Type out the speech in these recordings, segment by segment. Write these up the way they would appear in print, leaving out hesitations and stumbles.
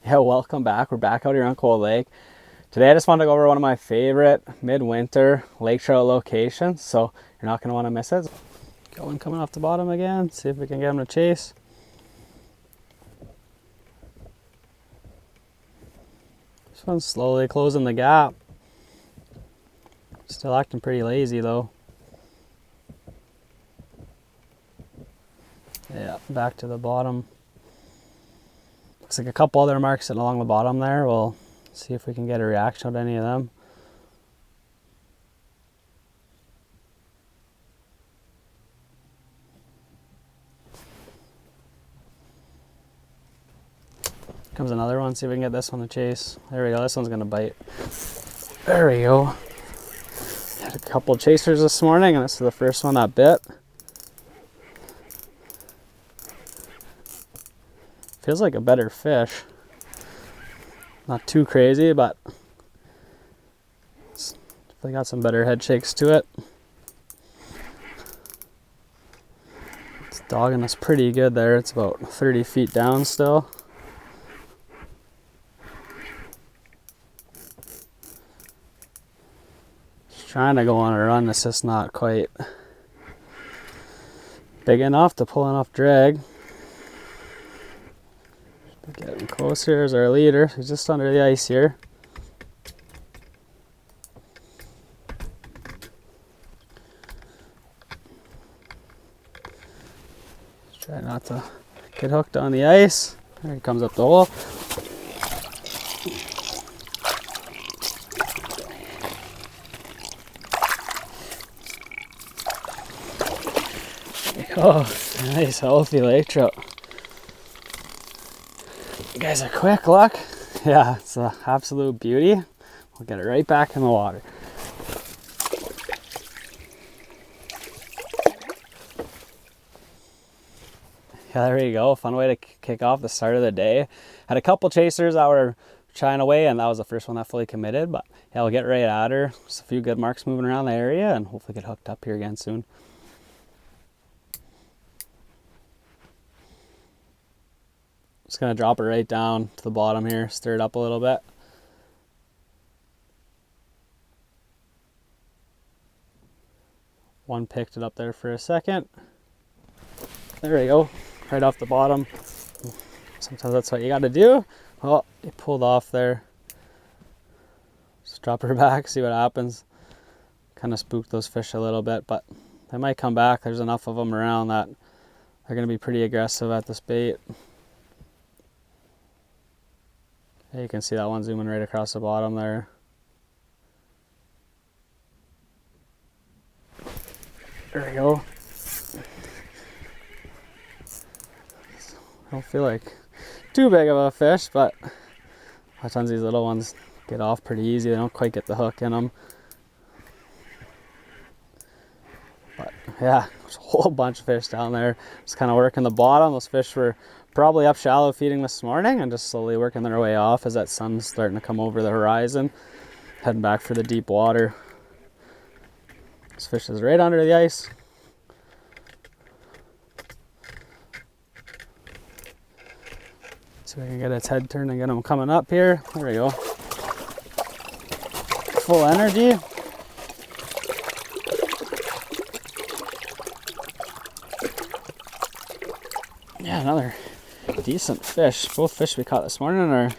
Yeah, welcome back. We're back out here on Cold Lake. Today I just wanted to go over one of my favorite midwinter lake trout locations, so you're not going to want to miss it. Going coming off the bottom again, see if we can get him to chase. This one's slowly closing the gap. Still acting pretty lazy though. Yeah, back to the bottom. Looks like a couple other marks sitting along the bottom there. We'll see if we can get a reaction out of any of them. Comes another one, see if we can get this one to chase. There we go, this one's gonna bite. There we go. Had a couple chasers this morning and this is the first one that bit. Feels like a better fish. Not too crazy, but it's definitely got some better head shakes to it. It's dogging us pretty good there. It's about 30 feet down still. Just trying to go on a run. It's just not quite big enough to pull enough drag. Getting closer as our leader. He's just under the ice here. Just try not to get hooked on the ice. There he comes up the hole. Oh, nice healthy lake trout. You guys are quick, look. Yeah, it's an absolute beauty. We'll get it right back in the water. Yeah, there you go. Fun way to kick off the start of the day. Had a couple chasers that were shying away, and that was the first one that fully committed. But yeah, we'll get right at her. Just a few good marks moving around the area, and hopefully get hooked up here again soon. Just gonna drop it right down to the bottom here, stir it up a little bit. One picked it up there for a second. There we go, right off the bottom. Sometimes that's what you gotta do. Oh, it pulled off there. Just drop her back, see what happens. Kind of spooked those fish a little bit, but they might come back. There's enough of them around that they're gonna be pretty aggressive at this bait. You can see that one zooming right across the bottom there. There we go. I don't feel like too big of a fish, but a lot of times these little ones get off pretty easy. They don't quite get the hook in them. But yeah, there's a whole bunch of fish down there. Just kind of working the bottom. Those fish were probably up shallow feeding this morning and just slowly working their way off as that sun's starting to come over the horizon. Heading back for the deep water. This fish is right under the ice. So we can get its head turned and get him coming up here. There we go. Full energy. Yeah, another decent fish. Both fish we caught this morning are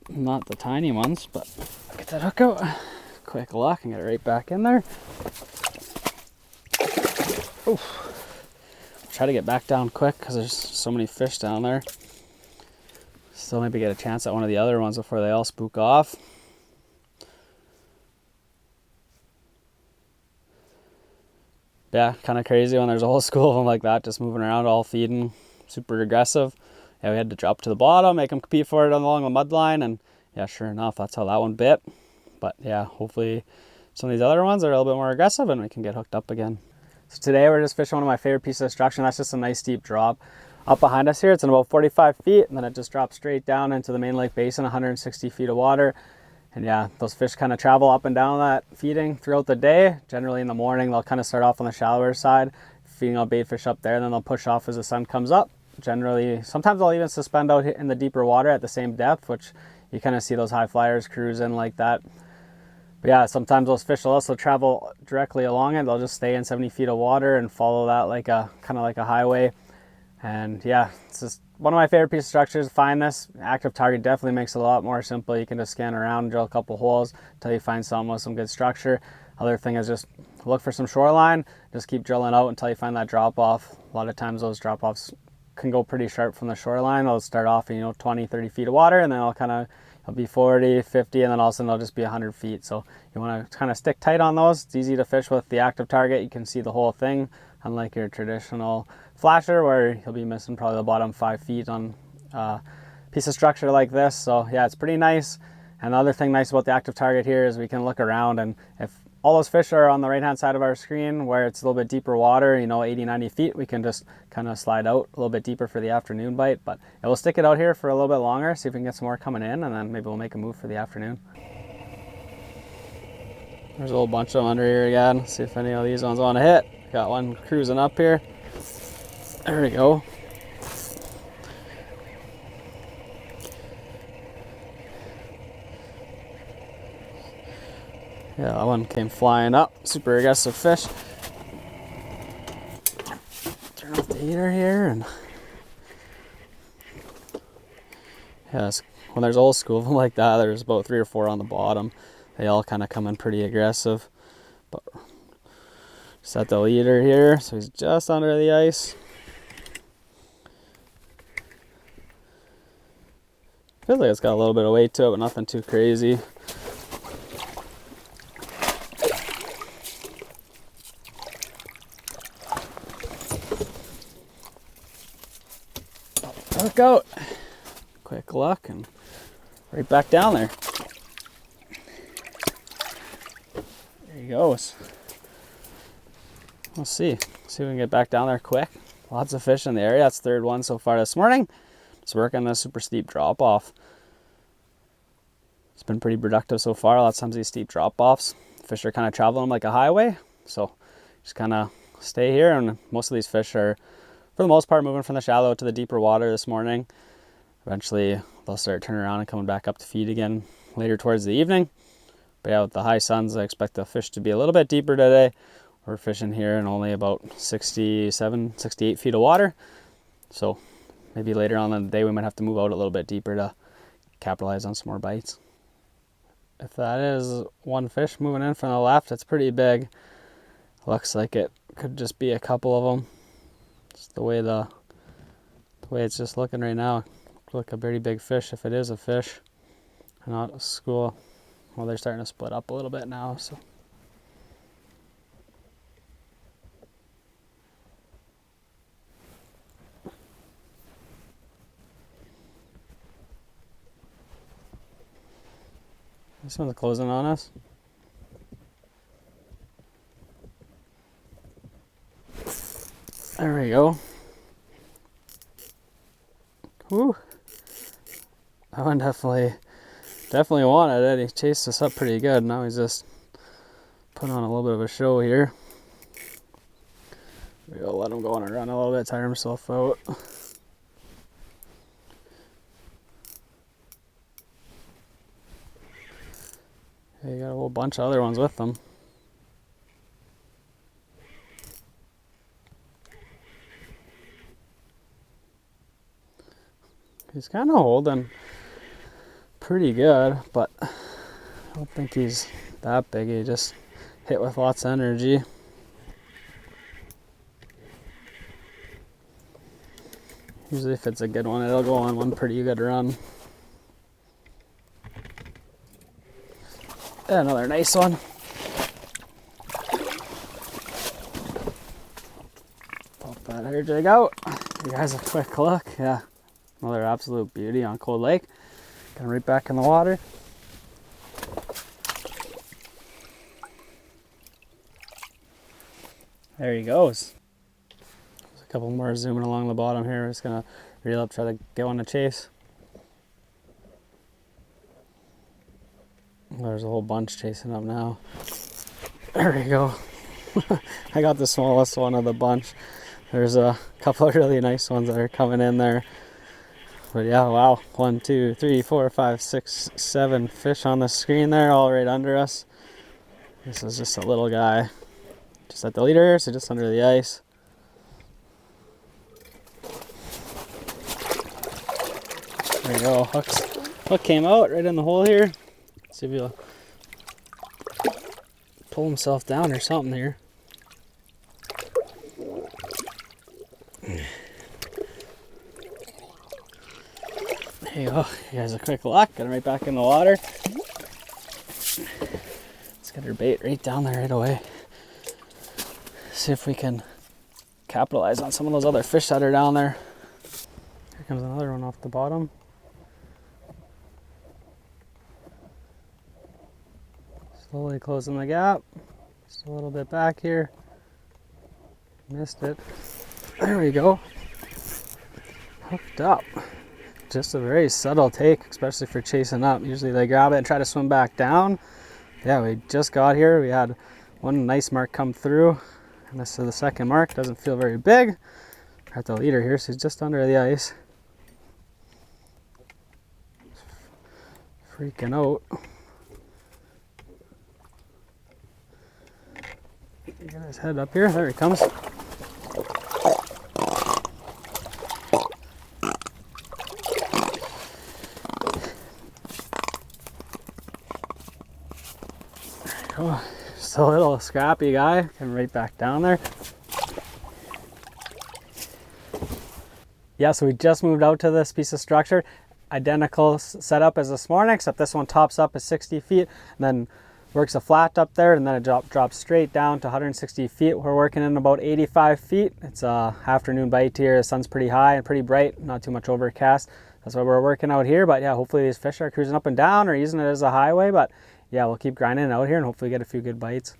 not the tiny ones, but get that hook out. Quick lock and get it right back in there. Oof. Try to get back down quick because there's so many fish down there. Still maybe get a chance at one of the other ones before they all spook off. Yeah, kind of crazy when there's a whole school of them like that just moving around all feeding, super aggressive. Yeah, we had to drop to the bottom, make them compete for it along the mud line, and yeah, sure enough, that's how that one bit. But yeah, hopefully some of these other ones are a little bit more aggressive and we can get hooked up again. So today we're just fishing one of my favorite pieces of destruction. That's just a nice steep drop. Up behind us here, it's in about 45 feet, and then it just drops straight down into the main lake basin, 160 feet of water. And yeah, those fish kind of travel up and down that feeding throughout the day. Generally in the morning, they'll kind of start off on the shallower side, feeding on bait fish up there, and then they'll push off as the sun comes up. generally, sometimes I'll even suspend out in the deeper water at the same depth, which you kind of see those high flyers cruising like that. But yeah, sometimes those fish will also travel directly along it. They'll just stay in 70 feet of water and follow that like a kind of like a highway. And yeah, it's just one of my favorite pieces of structures to find this. Active target definitely makes it a lot more simple. You can just scan around, drill a couple holes until you find something with some good structure. Other thing is just look for some shoreline, just keep drilling out until you find that drop off. A lot of times those drop offs can go pretty sharp from the shoreline. They'll start off in 20, 30 feet of water, and then it'll be 40, 50, and then all of a sudden they'll just be 100 feet. So you want to kind of stick tight on those. It's easy to fish with the active target. You can see the whole thing, unlike your traditional flasher where you'll be missing probably the bottom 5 feet on a piece of structure like this. So yeah, it's pretty nice. And the other thing nice about the active target here is we can look around, and if all those fish are on the right hand side of our screen where it's a little bit deeper water, 80, 90 feet, we can just kind of slide out a little bit deeper for the afternoon bite. But we'll stick it out here for a little bit longer, see if we can get some more coming in, and then maybe we'll make a move for the afternoon. There's a whole bunch of them under here again. See if any of these ones want to hit. Got one cruising up here. There we go. Yeah, that one came flying up. Super aggressive fish. Turn off the heater here, and yeah, when there's old school of them like that, there's about 3 or 4 on the bottom. They all kind of come in pretty aggressive. But set the leader here, so he's just under the ice. Feels like it's got a little bit of weight to it, but nothing too crazy. Look out. Quick look and right back down there. There he goes. We'll see. See if we can get back down there quick. Lots of fish in the area. That's the 3rd one so far this morning. Just working this super steep drop off. It's been pretty productive so far. Lots of times these steep drop offs, fish are kind of traveling like a highway. So just kind of stay here, and most of these fish are, for the most part, moving from the shallow to the deeper water this morning. Eventually they'll start turning around and coming back up to feed again later towards the evening. But yeah, with the high suns, I expect the fish to be a little bit deeper today. We're fishing here in only about 67, 68 feet of water. So maybe later on in the day we might have to move out a little bit deeper to capitalize on some more bites. If that is one fish moving in from the left, it's pretty big. Looks like it could just be a couple of them. Just the way it's just looking right now. Looks like a pretty big fish if it is a fish, not a school. Well, they're starting to split up a little bit now, so. This one's closing on us. There we go. Whew. That one definitely wanted it. He chased us up pretty good. Now he's just putting on a little bit of a show here. We'll let him go on a run a little bit, tire himself out. Yeah, you got a whole bunch of other ones with them. He's kind of holding pretty good, but I don't think he's that big. He just hit with lots of energy. Usually if it's a good one, it'll go on one pretty good run. Yeah, another nice one. Pop that hair jig out. You guys a quick look. Yeah, another absolute beauty on Cold Lake. Getting right back in the water. There he goes. There's a couple more zooming along the bottom here. We're just gonna reel up, try to get one to chase. There's a whole bunch chasing up now. There we go. I got the smallest one of the bunch. There's a couple of really nice ones that are coming in there. But yeah, wow. 1, 2, 3, 4, 5, 6, 7 fish on the screen there, all right under us. This is just a little guy. Just at the leader here, so just under the ice. There you go. Hook came out right in the hole here. Let's see if he'll pull himself down or something here. There you go. You guys a quick look. Got him right back in the water. Let's get our bait right down there right away. See if we can capitalize on some of those other fish that are down there. Here comes another one off the bottom. Slowly closing the gap. Just a little bit back here. Missed it. There we go. Hooked up. Just a very subtle take, especially for chasing up. Usually they grab it and try to swim back down. Yeah, we just got here. We had one nice mark come through. And this is the second mark. Doesn't feel very big. Got the leader here, so he's just under the ice. Freaking out. Get his head up here. There he comes. Oh, just a little scrappy guy. Came right back down there. Yeah, so we just moved out to this piece of structure. Identical setup as this morning, except this one tops up at 60 feet, and then works a flat up there, and then it drops straight down to 160 feet. We're working in about 85 feet. It's a afternoon bite here. The sun's pretty high and pretty bright, not too much overcast. That's why we're working out here. But yeah, hopefully these fish are cruising up and down or using it as a highway. But yeah, we'll keep grinding out here and hopefully get a few good bites.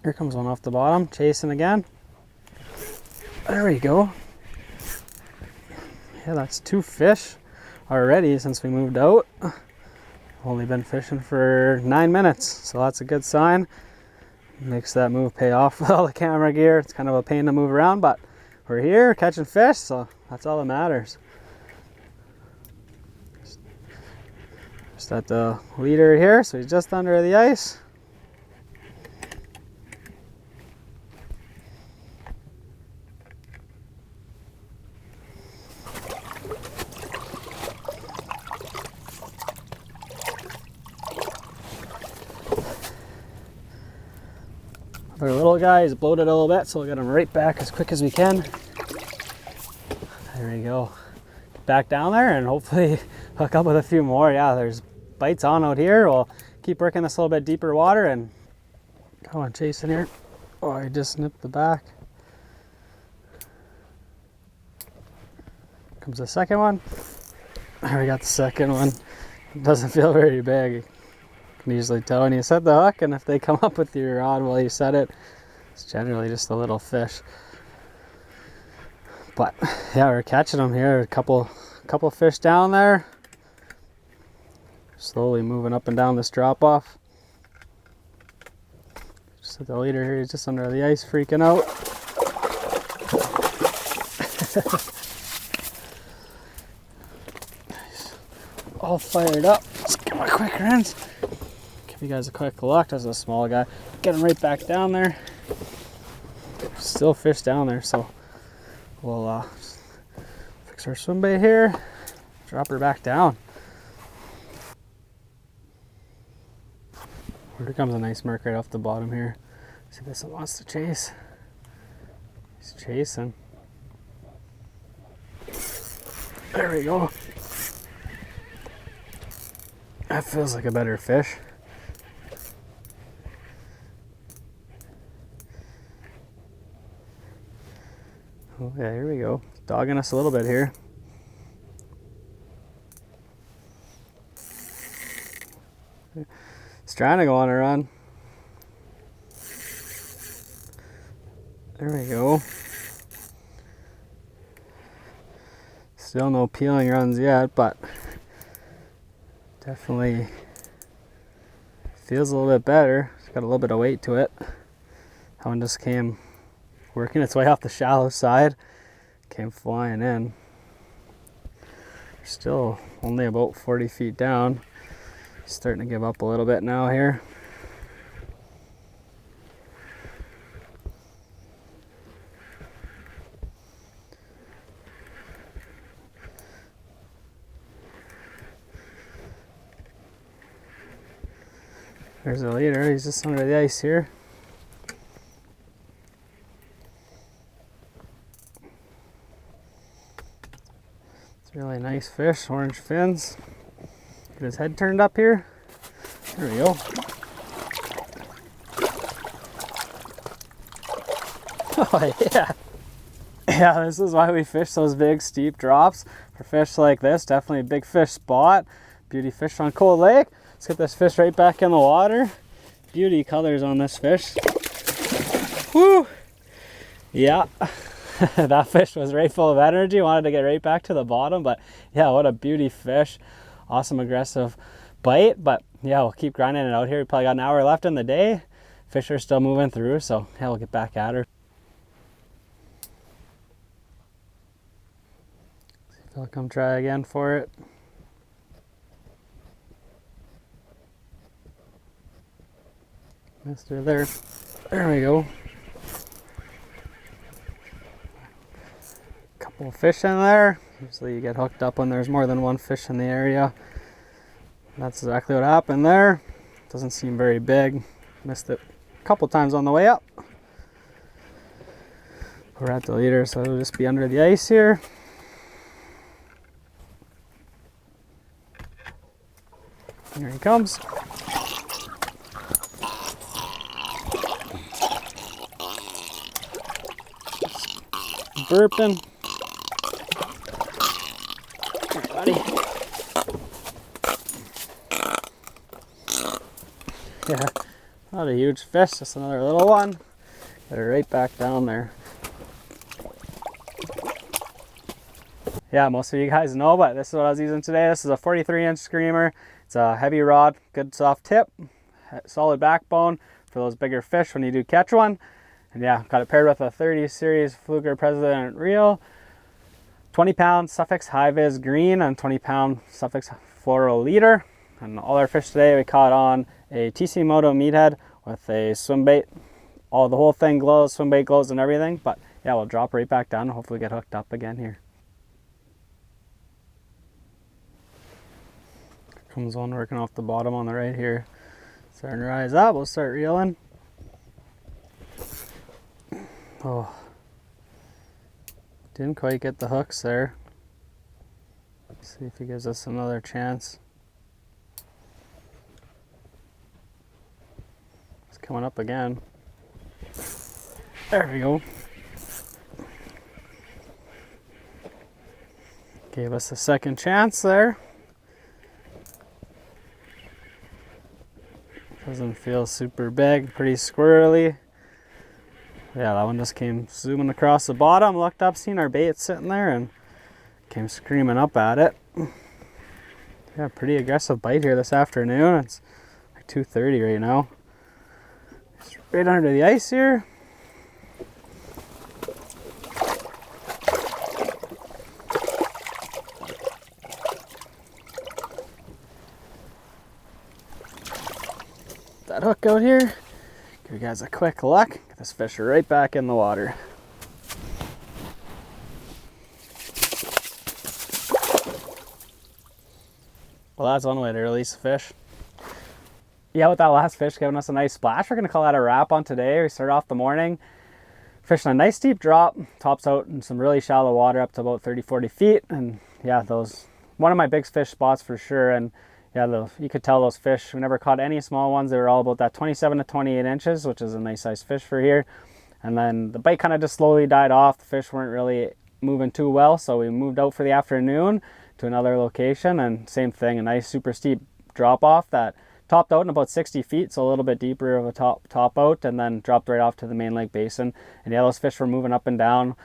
Here comes one off the bottom, chasing again. There we go. Yeah, that's 2 fish already since we moved out. Only been fishing for 9 minutes, so that's a good sign. Makes that move pay off with all the camera gear. It's kind of a pain to move around, but we're here catching fish, so that's all that matters. Just at the leader here, so he's just under the ice. Our little guy is bloated a little bit, so we'll get him right back as quick as we can. There we go. Back down there and hopefully hook up with a few more. Yeah, there's bites on out here. We'll keep working this a little bit deeper water and go on chasing here. Oh, I just nipped the back. Comes the second one. There we got the second one. It doesn't feel very big. You can usually tell when you set the hook, and if they come up with your rod while you set it, it's generally just a little fish. But yeah, we're catching them here. A couple fish down there. Slowly moving up and down this drop off. Just at the leader here, he's just under the ice freaking out. All fired up. Let's get my quick rinse. Give you guys a quick look. That's a small guy. Get him right back down there. Still fish down there, so we'll fix our swim bait here. Drop her back down. Here comes a nice mark right off the bottom here. See, this one wants to chase. He's chasing. There we go. That feels like a better fish. Oh yeah, here we go. Dogging us a little bit here. It's trying to go on a run. There we go. Still no peeling runs yet, but Definitely feels a little bit better. It's got a little bit of weight to it. That one just came working its way off the shallow side, came flying in. Still only about 40 feet down. Starting to give up a little bit now here. There's the leader, he's just under the ice here. It's a really nice fish, orange fins. Get his head turned up here. There we go. Oh yeah. Yeah, this is why we fish those big steep drops. For fish like this, definitely a big fish spot. Beauty fish on Cold Lake. Let's get this fish right back in the water. Beauty colors on this fish. Woo! Yeah, that fish was right full of energy. Wanted to get right back to the bottom, but yeah, what a beauty fish. Awesome aggressive bite, but yeah, we'll keep grinding it out here. We probably got an hour left in the day. Fish are still moving through, so yeah, we'll get back at her. See if I'll come try again for it. Missed her there. There we go. Couple of fish in there. Usually you get hooked up when there's more than one fish in the area. That's exactly what happened there. Doesn't seem very big. Missed it a couple times on the way up. We're at the leader, so it'll just be under the ice here. Here he comes. Burping. Here, buddy. Yeah, not a huge fish, just another little one. Get her right back down there. Yeah, most of you guys know, but this is what I was using today. This is a 43-inch screamer. It's a heavy rod, good soft tip, solid backbone for those bigger fish when you do catch one. And yeah, got it paired with a 30 series Fluker President reel, 20-pound Suffix High-Vis green and 20-pound Suffix Floral leader. And all our fish today we caught on a TC Moto meathead with a swim bait. The whole thing glows, swim bait glows and everything. But yeah, we'll drop right back down and hopefully get hooked up again here. Comes one working off the bottom on the right here. Starting to rise up, we'll start reeling. Oh, didn't quite get the hooks there. Let's see if he gives us another chance. It's coming up again. There we go. Gave us a second chance there. Doesn't feel super big, pretty squirrely. Yeah, that one just came zooming across the bottom, looked up, seen our bait sitting there, and came screaming up at it. Yeah, pretty aggressive bite here this afternoon. It's like 2:30 right now. It's right under the ice here. That hook out here. Give you guys a quick look. Get this fish right back in the water. Well, that's one way to release a fish. Yeah, with that last fish giving us a nice splash, we're gonna call that a wrap on today. We start off the morning fishing a nice steep drop, tops out in some really shallow water up to about 30-40 feet. And yeah, those one of my big fish spots for sure. And yeah, you could tell those fish, we never caught any small ones. They were all about that 27 to 28 inches, which is a nice size fish for here. And then the bite kind of just slowly died off. The fish weren't really moving too well, so we moved out for the afternoon to another location, and same thing, a nice super steep drop off that topped out in about 60 feet, so a little bit deeper of a top out, and then dropped right off to the main lake basin. And yeah, those fish were moving up and down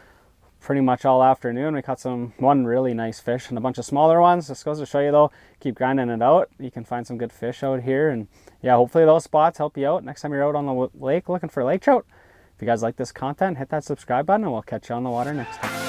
pretty much all afternoon. We caught one really nice fish and a bunch of smaller ones. Just goes to show you though, keep grinding it out, you can find some good fish out here. And yeah, hopefully those spots help you out next time you're out on the lake looking for lake trout. If you guys like this content, hit that subscribe button and we'll catch you on the water next time.